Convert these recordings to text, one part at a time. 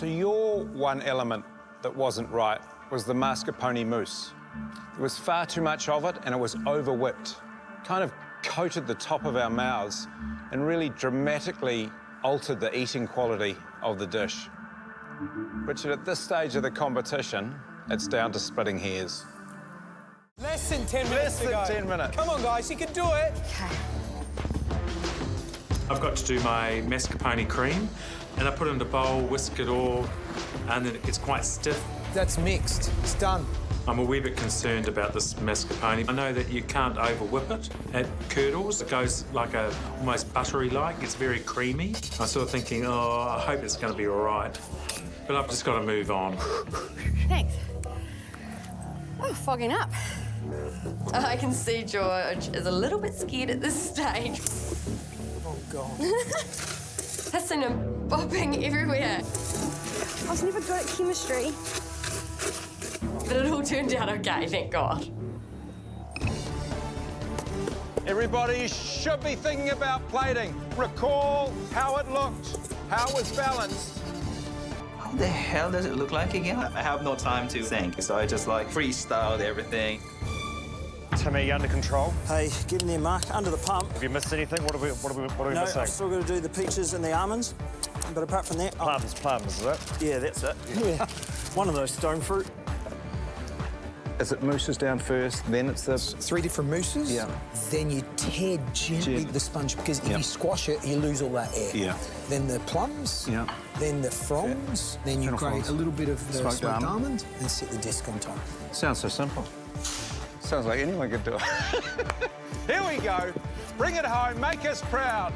So your one element that wasn't right was the mascarpone mousse. There was far too much of it and it was over-whipped. Kind of coated the top of our mouths and really dramatically altered the eating quality of the dish. Richard, at this stage of the competition, it's down to splitting hairs. Less than 10 minutes to go. Less than 10 minutes. Come on, guys, you can do it. Okay. I've got to do my mascarpone cream, and I put it in the bowl, whisk it all, and then it gets quite stiff. That's mixed. It's done. I'm a wee bit concerned about this mascarpone. I know that you can't over-whip it. It curdles. It goes like a almost buttery-like. It's very creamy. I'm sort of thinking, oh, I hope it's going to be all right. But I've just got to move on. Thanks. Oh, fogging up. I can see George is a little bit scared at this stage. Oh, God. Pissing and bopping everywhere. I was never good at chemistry. But it all turned out okay, thank God. Everybody should be thinking about plating. Recall how it looked, how it was balanced. How the hell does it look like again? I have no time to think, so I just like freestyled everything. Timmy, you under control? Hey, getting there, Mark. Under the pump. Have you missed anything? What are we No, missing? I've still got to do the peaches and the almonds. But apart from that... Plums, is it? Yeah, that's it. Yeah. One of those stone fruit. Is it mousses down first, then it's the... 3 different mousses? Yeah. Then you tear gently the sponge, because if you squash it, you lose all that air. Yeah. Then the plums. Yeah. Then the fronds. Then you Fennel grate fronds. a little bit of the Smoked smoked almond. almond and set the disc on top. Sounds so simple. Sounds like anyone could do it. Here we go. Bring it home, make us proud.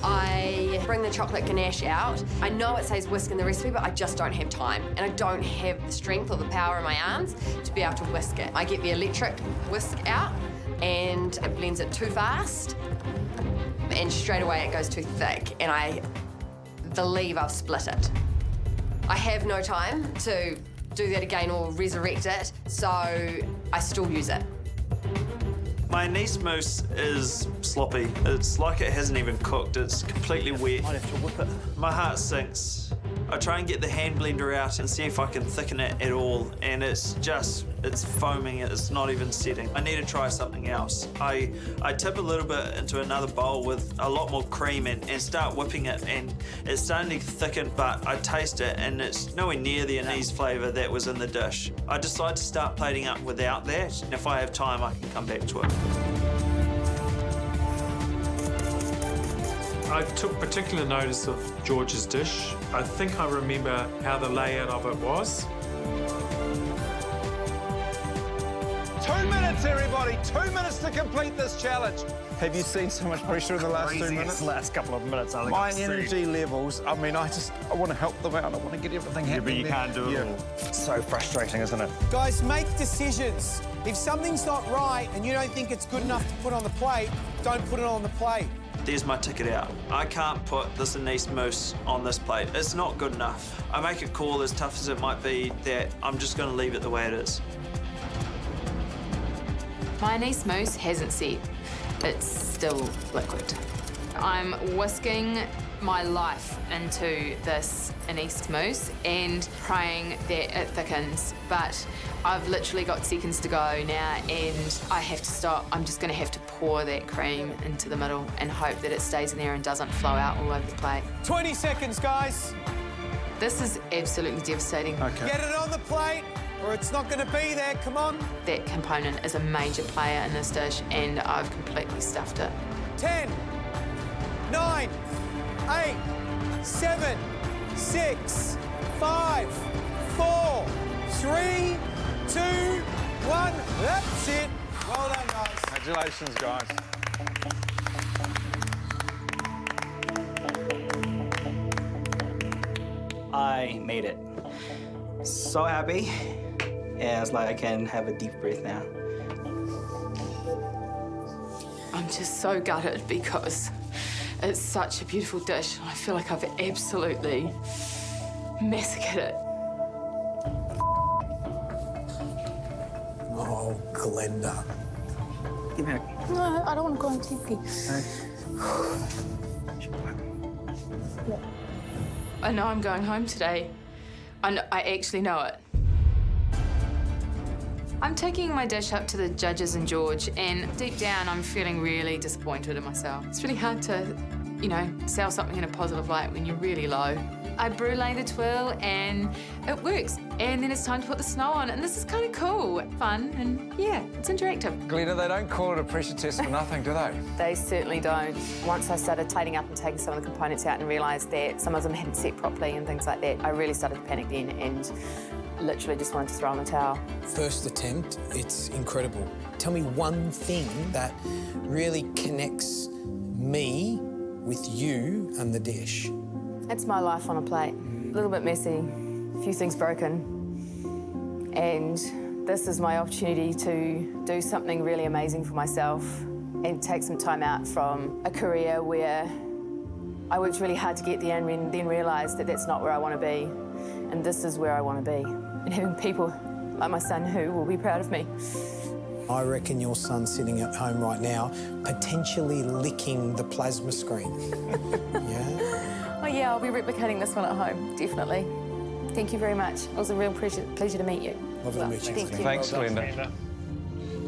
I bring the chocolate ganache out. I know it says whisk in the recipe, but I just don't have time. And I don't have the strength or the power in my arms to be able to whisk it. I get the electric whisk out and it blends it too fast. And straight away it goes too thick. And I believe I've split it. I have no time to do that again or resurrect it, so I still use it. My anise mousse is sloppy. It's like it hasn't even cooked. It's completely wet. Might have to whip it. My heart sinks. I try and get the hand blender out and see if I can thicken it at all, and it's foaming. It's not even setting. I need to try something else. I tip a little bit into another bowl with a lot more cream and start whipping it, and it's starting to thicken, but I taste it and it's nowhere near the anise flavour that was in the dish. I decide to start plating up without that, and if I have time, I can come back to it. I took particular notice of George's dish. I think I remember how the layout of it was. 2 minutes, everybody. 2 minutes to complete this challenge. Have you seen so much pressure in the last 2 minutes? The last couple of minutes, I think. My I've seen. energy levels, I mean, I want to help them out. I want to get everything Yeah, but happening. you there. can't do it all. It's so frustrating, isn't it? Guys, make decisions. If something's not right and you don't think it's good enough to put on the plate, don't put it on the plate. There's my ticket out. I can't put this anise mousse on this plate. It's not good enough. I make a call, as tough as it might be, that I'm just going to leave it the way it is. My anise mousse hasn't set. It's still liquid. I'm whisking my life into this anise mousse and praying that it thickens, but I've literally got seconds to go now and I have to stop. I'm just going to have to pour that cream into the middle and hope that it stays in there and doesn't flow out all over the plate. 20 seconds, guys. This is absolutely devastating. Okay. Get it on the plate or it's not going to be there. Come on. That component is a major player in this dish and I've completely stuffed it. 10, 9, 8, 7, 6, 5, 4, 3, 2, 1. That's it. Well done, guys. Congratulations, guys. I made it. So happy. Yeah, it's like I can have a deep breath now. I'm just so gutted because it's such a beautiful dish. I feel like I've absolutely massacred it. Oh, Glenda. Give me a... No, I don't want to go on TV. I know I'm going home today. I actually know it. I'm taking my dish up to the judges and George, and deep down I'm feeling really disappointed in myself. It's really hard to, you know, sell something in a positive light when you're really low. I brûlée the twirl and it works. And then it's time to put the snow on, and this is kind of cool, fun, and yeah, it's interactive. Glenna, they don't call it a pressure test for nothing, do they? They certainly don't. Once I started tightening up and taking some of the components out and realised that some of them hadn't set properly and things like that, I really started to panic then and literally just wanted to throw in the towel. First attempt, it's incredible. Tell me one thing that really connects me with you and the dish. It's my life on a plate. A little bit messy, a few things broken. And this is my opportunity to do something really amazing for myself and take some time out from a career where I worked really hard to get there and then realised that that's not where I want to be. And this is where I want to be. And having people like my son who will be proud of me. I reckon your son's sitting at home right now, potentially licking the plasma screen. Yeah? Oh yeah, I'll be replicating this one at home, definitely. Thank you very much. It was a real pleasure to meet you. Lovely to meet you. Thank you. Thanks, Glenda.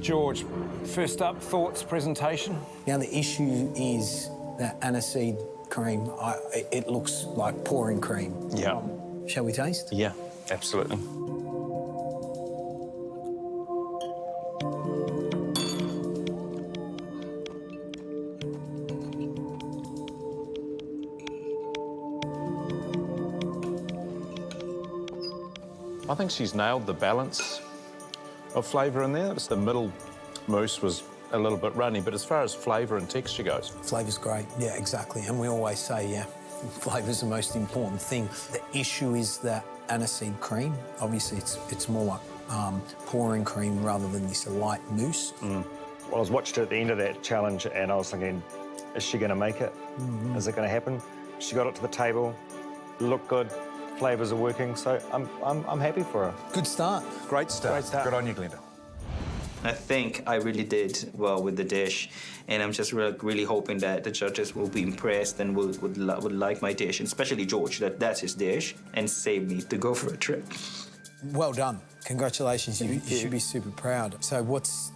George, first up, thoughts, presentation? Now, the issue is that aniseed cream, it looks like pouring cream. Yeah. Shall we taste? Yeah, absolutely. I think she's nailed the balance of flavour in there. The middle mousse was a little bit runny, but as far as flavour and texture goes... Flavour's great, yeah, exactly. And we always say, yeah, flavour's the most important thing. The issue is that aniseed cream. Obviously, it's more like pouring cream rather than this light mousse. Well, I was watching her at the end of that challenge and I was thinking, is she going to make it? Is it going to happen? She got it to the table, looked good, flavours are working, so I'm happy for her. Good start. Great start. Great start. Good on you, Glenda. I think I really did well with the dish, and I'm just really hoping that the judges will be impressed and would like my dish, and especially George, that's his dish, and save me to go for a trip. Well done. Congratulations. You should be super proud. So what's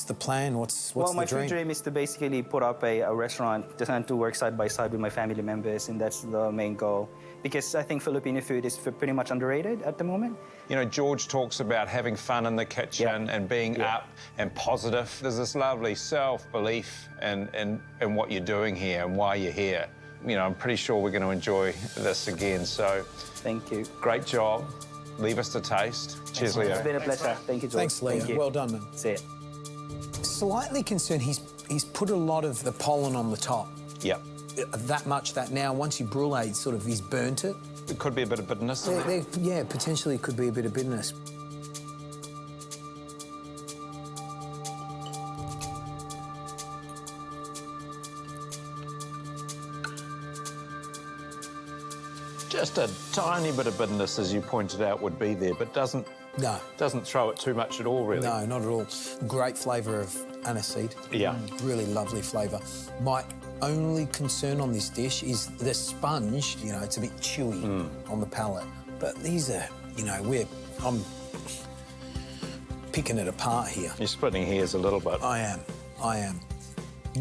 the plan? What's Well, the my dream? food dream is to basically put up a restaurant designed to work side by side with my family members, and that's the main goal. Because I think Filipino food is pretty much underrated at the moment. You know, George talks about having fun in the kitchen and being up and positive. There's this lovely self-belief in what you're doing here and why you're here. You know, I'm pretty sure we're going to enjoy this again, so... Thank you. Great job. Leave us to taste. Cheers, Leo. It's been a pleasure. Thank you, George. Thanks, Leo. Thank you. Well done, man. See it. Slightly concerned, he's put a lot of the pollen on the top. Yep. That now, once you brûlée, sort of, he's burnt it. It could be a bit of bitterness. Yeah, potentially could be a bit of bitterness. Just a tiny bit of bitterness, as you pointed out, would be there, but doesn't throw it too much at all, really. No, not at all. Great flavour of aniseed. Yeah. Really lovely flavour. My only concern on this dish is the sponge. You know, it's a bit chewy on the palate. But these are, you know, I'm picking it apart here. You're splitting hairs a little bit. I am.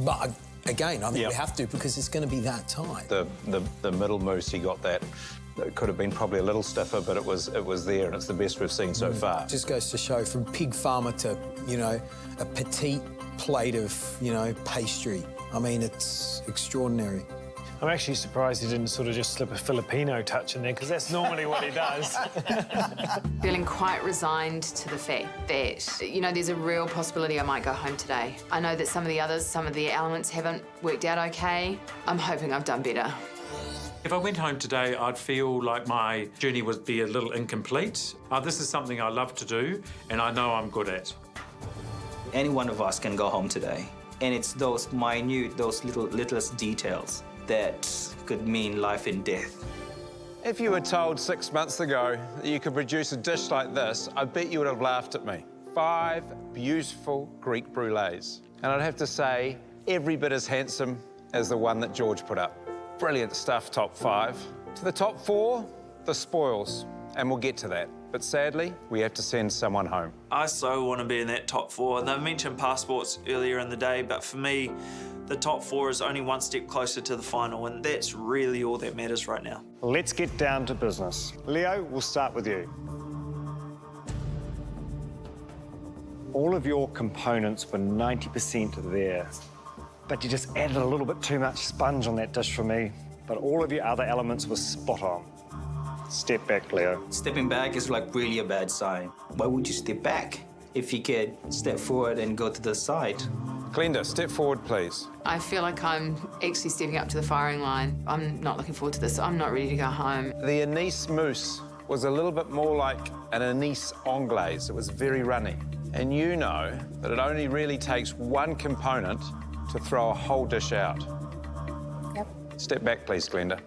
But again, I think we have to because it's going to be that tight. The middle mousse, he got that. It could have been probably a little stiffer, but it was there, and it's the best we've seen so far. Just goes to show, from pig farmer to, you know, a petite plate of, you know, pastry. I mean, it's extraordinary. I'm actually surprised he didn't sort of just slip a Filipino touch in there, because that's normally what he does. Feeling quite resigned to the fact that, you know, there's a real possibility I might go home today. I know that some of the elements haven't worked out okay. I'm hoping I've done better. If I went home today, I'd feel like my journey would be a little incomplete. This is something I love to do, and I know I'm good at. Any one of us can go home today, and it's those minute, those littlest details that could mean life and death. If you were told 6 months ago that you could produce a dish like this, I bet you would have laughed at me. 5 beautiful Greek brûlées. And I'd have to say, every bit as handsome as the one that George put up. Brilliant stuff, top 5. To the top 4, the spoils, and we'll get to that. But sadly, we have to send someone home. I so want to be in that top 4. And they mentioned passports earlier in the day, but for me, the top 4 is only one step closer to the final, and that's really all that matters right now. Let's get down to business. Leo, we'll start with you. All of your components were 90% there, but you just added a little bit too much sponge on that dish for me. But all of your other elements were spot on. Step back, Leo. Stepping back is like really a bad sign. Why would you step back if you could step forward and go to the side? Glenda, step forward, please. I feel like I'm actually stepping up to the firing line. I'm not looking forward to this. I'm not ready to go home. The anise mousse was a little bit more like an anise anglaise. It was very runny. And you know that it only really takes one component to throw a whole dish out. Yep. Step back, please, Glenda.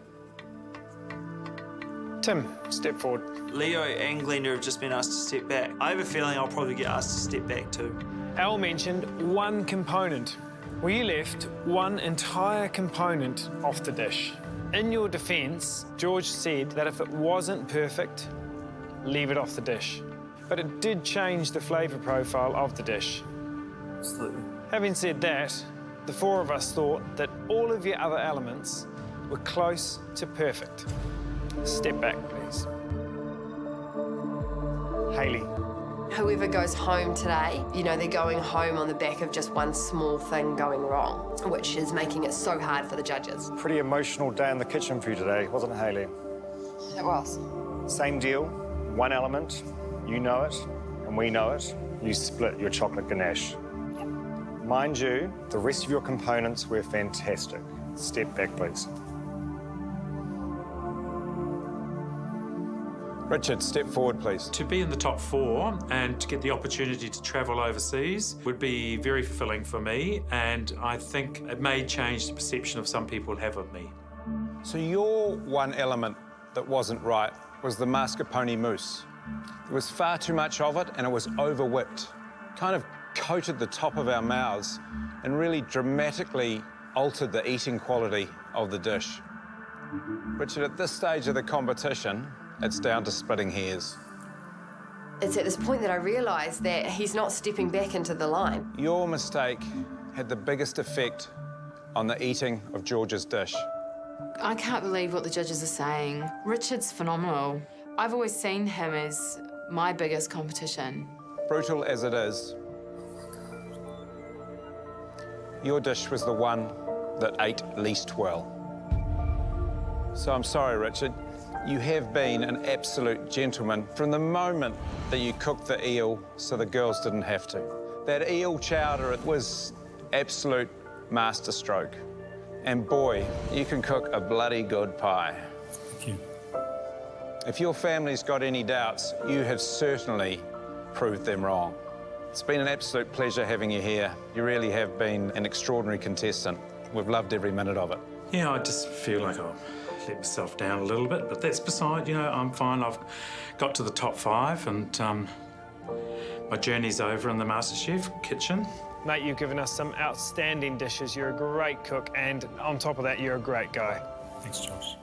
Tim, step forward. Leo and Glenda have just been asked to step back. I have a feeling I'll probably get asked to step back too. Al mentioned one component. Well, you left one entire component off the dish. In your defence, George said that if it wasn't perfect, leave it off the dish. But it did change the flavour profile of the dish. Absolutely. Having said that, the 4 of us thought that all of your other elements were close to perfect. Step back, please. Hayley. Whoever goes home today, you know, they're going home on the back of just one small thing going wrong, which is making it so hard for the judges. Pretty emotional day in the kitchen for you today, wasn't it, Hayley? It was. Same deal, one element, you know it, and we know it. You split your chocolate ganache. Mind you, the rest of your components were fantastic. Step back, please. Richard, step forward, please. To be in the top 4 and to get the opportunity to travel overseas would be very fulfilling for me, and I think it may change the perception of some people have of me. So your one element that wasn't right was the mascarpone mousse. There was far too much of it and it was over-whipped. Kind of coated the top of our mouths and really dramatically altered the eating quality of the dish. Richard, at this stage of the competition, it's down to splitting hairs. It's at this point that I realise that he's not stepping back into the line. Your mistake had the biggest effect on the eating of George's dish. I can't believe what the judges are saying. Richard's phenomenal. I've always seen him as my biggest competition. Brutal as it is, your dish was the one that ate least well. So I'm sorry, Richard. You have been an absolute gentleman from the moment that you cooked the eel so the girls didn't have to. That eel chowder, it was absolute masterstroke. And boy, you can cook a bloody good pie. Thank you. If your family's got any doubts, you have certainly proved them wrong. It's been an absolute pleasure having you here. You really have been an extraordinary contestant. We've loved every minute of it. Yeah, I just feel like I'll let myself down a little bit, but that's beside, you know, I'm fine. I've got to the top 5 and my journey's over in the MasterChef kitchen. Mate, you've given us some outstanding dishes. You're a great cook, and on top of that, you're a great guy. Thanks, Josh.